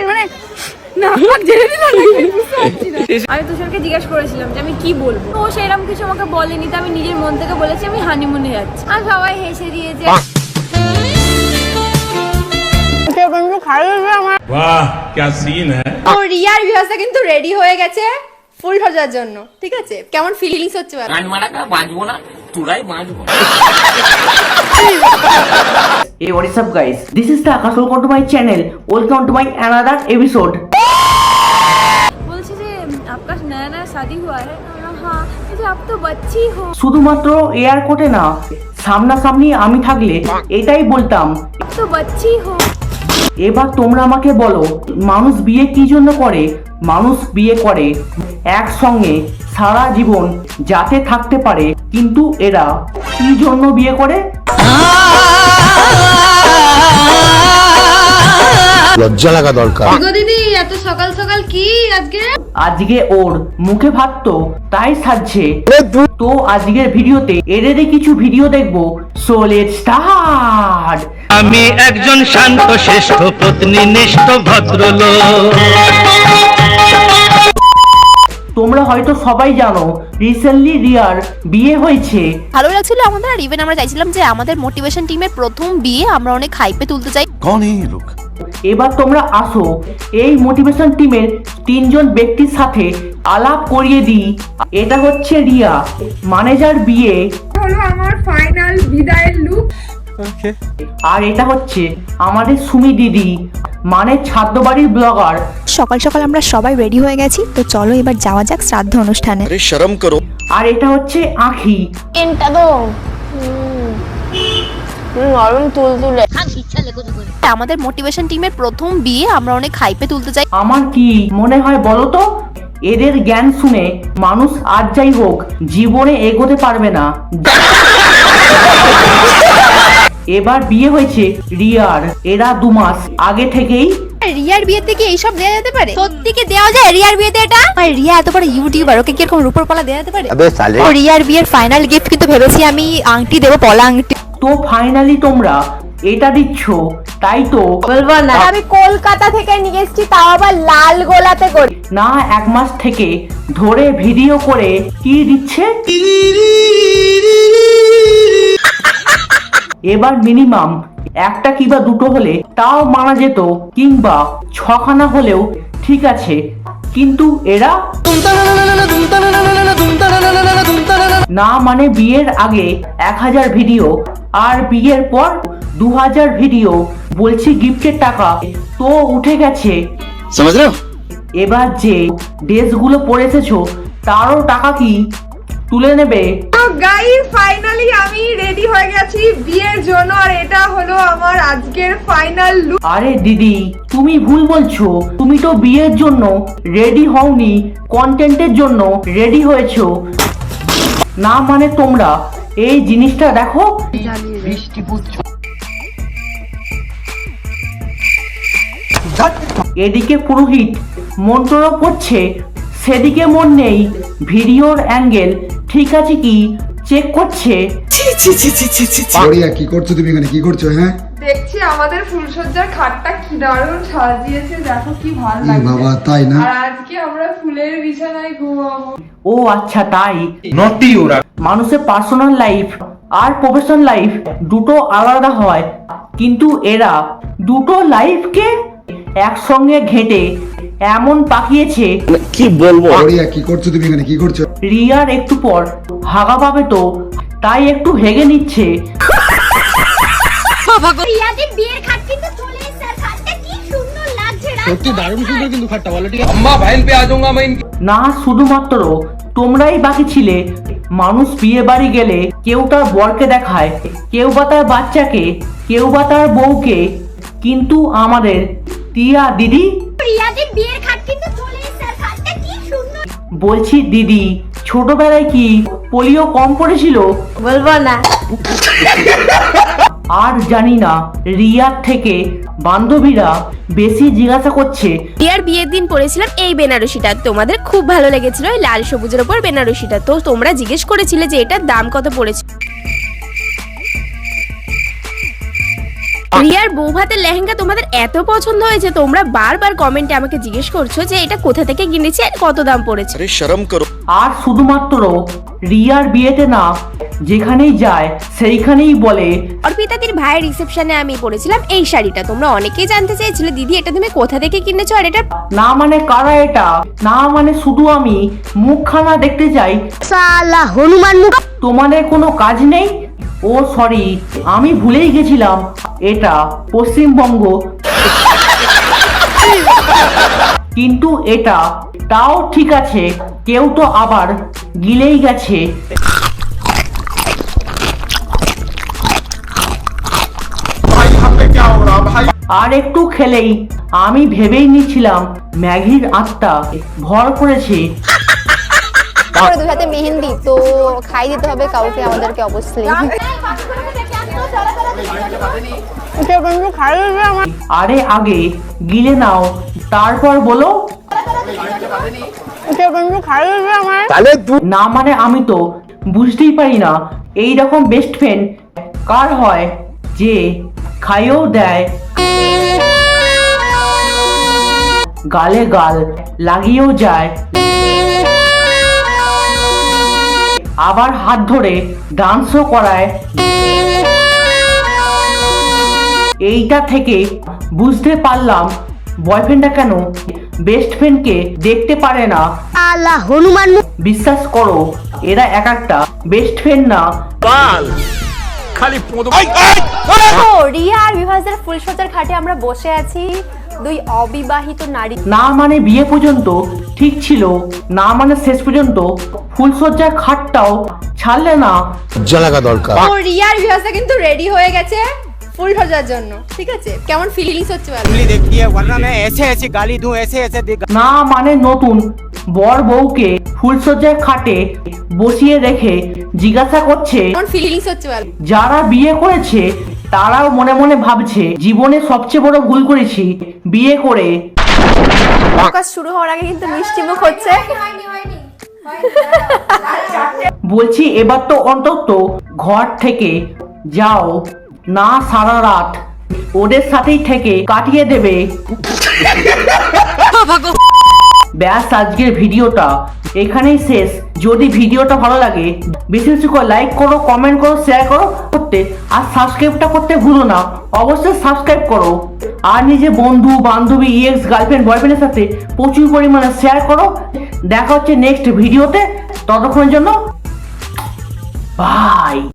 মানে আমি তুষারকে জিজ্ঞাসা করেছিলাম যে আমি কি বলবো, ও সেরকম কিছু আমাকে বলেনি, তো আমি নিজের মন থেকে বলেছি আমি হানিমুনে যাচ্ছি, আর সবাই হেসে দিয়েছে। वाह क्या सीन है। ও রিয়ার ভিউয়ার্সটা কিন্তু রেডি হয়ে গেছে ফুল সজার জন্য, ঠিক আছে? কেমন ফিলিংস হচ্ছে? গান মারাকা বাজবো না, তোরাই বাজবো। Hey, what is up guys? This is Takas. Welcome to my channel. Welcome to my another episode. বলছে যে आपका नया नया शादी हुआ है। हाँ, मुझे आप तो बच्ची हो। শুধুমাত্র এয়ারপোর্টে না, সামনাসামনি আমি থাকলে এটাই বলতাম, आप तो बच्ची हो। এবার তোমরা আমাকে বলো, মানুষ বিয়ে কি জন্য করে? মানুষ বিয়ে করে একসঙ্গে সারা জীবন যাতে থাকতে পারে, কিন্তু এরা কি জন্য বিয়ে করে? লজ্জা লাগা দরকার। গো দিদি, এত সকাল সকাল কি আজকে? আজকে ওর মুখে ভাত তো তাই সাজছে। তো আজকের ভিডিওতে এদেরই কিছু ভিডিও দেখবো। So let's start. আমি একজন শান্ত শ্রেষ্ঠ পত্নীনিষ্ঠ ভদ্রলোক। তোমরা হয়তো সবাই জানো রিসেন্টলি রিয়ার বিয়ে হয়েছে। ভালো লাগছিল আমাদের, আর ইভেন আমরা চাইছিলাম যে আমাদের মোটিভেশন টিমের প্রথম বিয়ে আমরা অনেক হাইপে তুলতে চাই। कौन है ये लोग? এবার তোমরা আসো এই মোটিভেশন টিমের তিনজন ব্যক্তির সাথে আলাপ করিয়ে দিই। এটা হচ্ছে রিয়া, ম্যানেজার বিয়ে, হলো আমার ফাইনাল বিদায়ের লুক। আর এটা হচ্ছে আমাদের সুমি দিদি, মানে ছাদ্য বাড়ির ব্লগার। সকাল সকাল আমরা সবাই রেডি হয়ে গেছি, তো চলো এবার যাওয়া যাক শ্রাদ্ধ অনুষ্ঠানে। अरे शर्म करो। আর এটা হচ্ছে আঁখি, এনটা তো নরম তুলতুলে। আমাদের মোটিভেশন টিমের প্রথম বিয়ে আমরা অনেক হাইপে তুলতে চাই। আমার কি মনে হয় বলো তো, এদের জ্ঞান শুনে মানুষ আর যাই হোক জীবনে এগোতে পারবে না। এবার বিয়ে হয়েছে রিয়ার, এরা 2 মাস আগে থেকেই। রিয়ার বিয়েতে কি এইসব দেয়া যেতে পারে? সত্যি কি দেওয়া যায় রিয়ার বিয়েতে এটা? আর রিয়া এত বড় ইউটিউবার, ওকে কি এরকম রূপর পলা দেওয়া যেতে পারে? अबे साले। ও রিয়ার বিয়ের ফাইনাল গিফট কিন্তু ভেবেছি আমি আংটি দেবো, পলা আংটি। তো ফাইনালি তোমরা এটা দিচ্ছ, তাই তো? বলবো না, আমি কলকাতা থেকে নিয়ে এসেছি, তাও আবার লাল গোলাতে করে। না, 1 মাস থেকে ধরে ভিডিও করে কি দিচ্ছে। এবার মিনিমাম একটা কিংবা দুটো হলে তাও মানা যেত, কিংবা 6খানা হলেও ঠিক আছে, কিন্তু এরা না, মানে বিয়ের আগে 1000 ভিডিও আর বিয়ের পর 2000 ভিডিও। বলছি গিফটের টাকা তো উঠে গেছে, समझ रहे हो? এবার যে ড্রেসগুলো পরে এসেছো তারও টাকা কি তুলে নেবে? গাইস ফাইনালি আমি রেডি হয়ে গেছি বিয়ের জন্য, আর এটা হলো আমার আজকের ফাইনাল লুক। আরে দিদি, তুমি ভুল বলছো, তুমি তো বিয়ের জন্য রেডি হওনি, কন্টেন্টের জন্য রেডি হয়েছো। না মানে তোমরা এই জিনিসটা দেখো, এদিকে পুরোহিত মন্ত্র পড়ছে, সেদিকে মন নেই, ভিডিওর অ্যাঙ্গেল ঠিক আছে কি চেক করছে। বড়িয়া কি করছো তুমি এখানে? কি করছো? হ্যাঁ দেখছি আমাদের ফুলসজ্জার খাটটা কি দারুণ সাজিয়েছে, দেখো কি ভালো এই লাগছে। বাবা, তাই না? আর আজকে আমরা ফুলের বিছানায় ঘুমাবো। ও আচ্ছা, তাই? नॉटी हो रहा। মানুষের পার্সোনাল লাইফ আর প্রফেশনাল লাইফ দুটো আলাদা হয়, কিন্তু এরা দুটো লাইফকে একসঙ্গে ঘেঁটে এমন পাকিয়েছে। বড়িয়া কি করছো তুমি এখানে? কি করছো? রিয়ার একটু পর হাগা পাবে তো, তাই একটু হেগে নিচ্ছে। রিয়াদের বিয়ের খাট কিন্তু চলে এসেছে, আর খাটটা কি সুন্দর লাগছে। সত্যি দারুণ সুন্দর কিন্তু খাটটা, বলো ঠিক আছে। अम्मा बहन पे आ जाऊंगा मैं इनकी। না, শুধুমাত্র তোমরাই বাকি ছিলে। মানুষ বিয়ে বাড়ি গেলে কেউ তার বরকে দেখায়, কেউ বা তার বাচ্চাকে, কেউ বা তার বউকে, কিন্তু আমাদের টিয়া দিদি। রিয়াদের বিয়ের খাট কিন্তু চলে এসেছে, আর খাটটা কি সুন্দর। বলছি দিদি, ছোটবেলায় কি পোলিও কম পড়েছিল? বলবো না। আর জানি না, রিয়ার থেকে বান্ধবীরা বেশি জিজ্ঞাসা করছে। রিয়ার বিয়ের দিন পরেছিলাম এই বেনারসিটা, তোমাদের খুব ভালো লেগেছিল এই লাল সবুজের ওপর বেনারসিটা, তো তোমরা জিজ্ঞেস করেছিলে যে এটার দাম কত পড়েছে। রিয়ার বউ ভাতের লেহেঙ্গা তোমাদের এত পছন্দ হয়েছে তোমরা বারবার কমেন্টে আমাকে জিজ্ঞেস করছো যে এটা কোথা থেকে কিনেছি আর কত দাম পড়েছে। अरे शर्म करो। আর শুধুমাত্র রিয়ার বিয়েতে না, যেখানেই যায় সেইখানেই বলে অর্পিতাদির ভাইয়ের রিসেপশনে আমি পরেছিলাম এই শাড়িটা। তোমরা অনেকেই জানতে চেয়েছিলে দিদি এটা তুমি কোথা থেকে কিনেছো আর এটা না মানে কারা এটা, না মানে শুধু আমি মুখখানা দেখতে চাই। সালা হনুমান মুখ। তোমাদের কোনো কাজ নেই? ও সরি, আমি ভুলেই গেছিলাম এটা পশ্চিমবঙ্গ। কিন্তু এটা তাও ঠিক আছে, কেউ তো আবার গিলেই গেছে। আর একটু খেলেই আমি ভেবেই নিচ্ছিলাম ম্যাগির আত্মা ভর করেছে। তারপরে দুই হাতে মেহেন্দি তো খাই দিতে হবে কাউকে আমাদেরকে অবশ্যই। আরে আগে গিলে নাও তারপর বলো। না মানে আমি তো বুঝতেই পারি না এই রকম বেস্ট ফ্রেন্ড কার হয় যে খাইয়েও দেয়, গালে গাল লাগিয়েও যায়, আবার হাত ধরে ডান্সও করায়। এইটা থেকে বুঝতে পারলাম বয়ফ্রেন্ডটা কেন বেস্ট ফ্রেন্ডকে দেখতে পারে না। আলা হনুমান মুখ। বিশ্বাস করো এরা এক একটা বেস্ট ফ্রেন্ড না। ও রিয়া আর বিভাসের ফুলসজ্জার খাটে আমরা বসে আছি দুই অবিবাহিত নারী। না মানে বিয়ে পর্যন্ত ঠিক ছিল, না মানে শেষ পর্যন্ত ফুলসজ্জার খাটটাও ছাড়লে না। लज्जा लगा दरकार। ও রিয়া আর বিভাসে কিন্তু রেডি হয়ে গেছে ফুল সজ্জার জন্য, ঠিক আছে? কেমন ফিলিংস হচ্ছে বলো? না মানে নতুন বর বউকে ফুলসজ্জার খাটে বসিয়ে রেখে জিজ্ঞাসা করছে, কেমন ফিলিংস হচ্ছে বলো? যারা বিয়ে করেছে তারাও মনে মনে ভাবছে জীবনে সবচেয়ে বড় ভুল করেছি বিয়ে করে। কাজ শুরু হওয়ার আগে কিন্তু মিষ্টি মুখ হচ্ছে। বলছি এবার তো অন্তত ঘর থেকে যাও না, সারা রাত ওদের সাথেই থেকে কাটিয়ে দেবে। ব্যাস আজকের ভিডিওটা এখানেই শেষ। যদি ভিডিওটা ভালো লাগে বেশি বেশি করে লাইক করো, কমেন্ট করো, শেয়ার করো করতে, আর সাবস্ক্রাইবটা করতে ভুলো না। অবশ্যই সাবস্ক্রাইব করো আর নিজের বন্ধু বান্ধবী এক্স গার্লফ্রেন্ড বয়ফ্রেন্ডের সাথে প্রচুর পরিমাণে শেয়ার করো। দেখা হচ্ছে নেক্সট ভিডিওতে, ততক্ষণের জন্য বাই।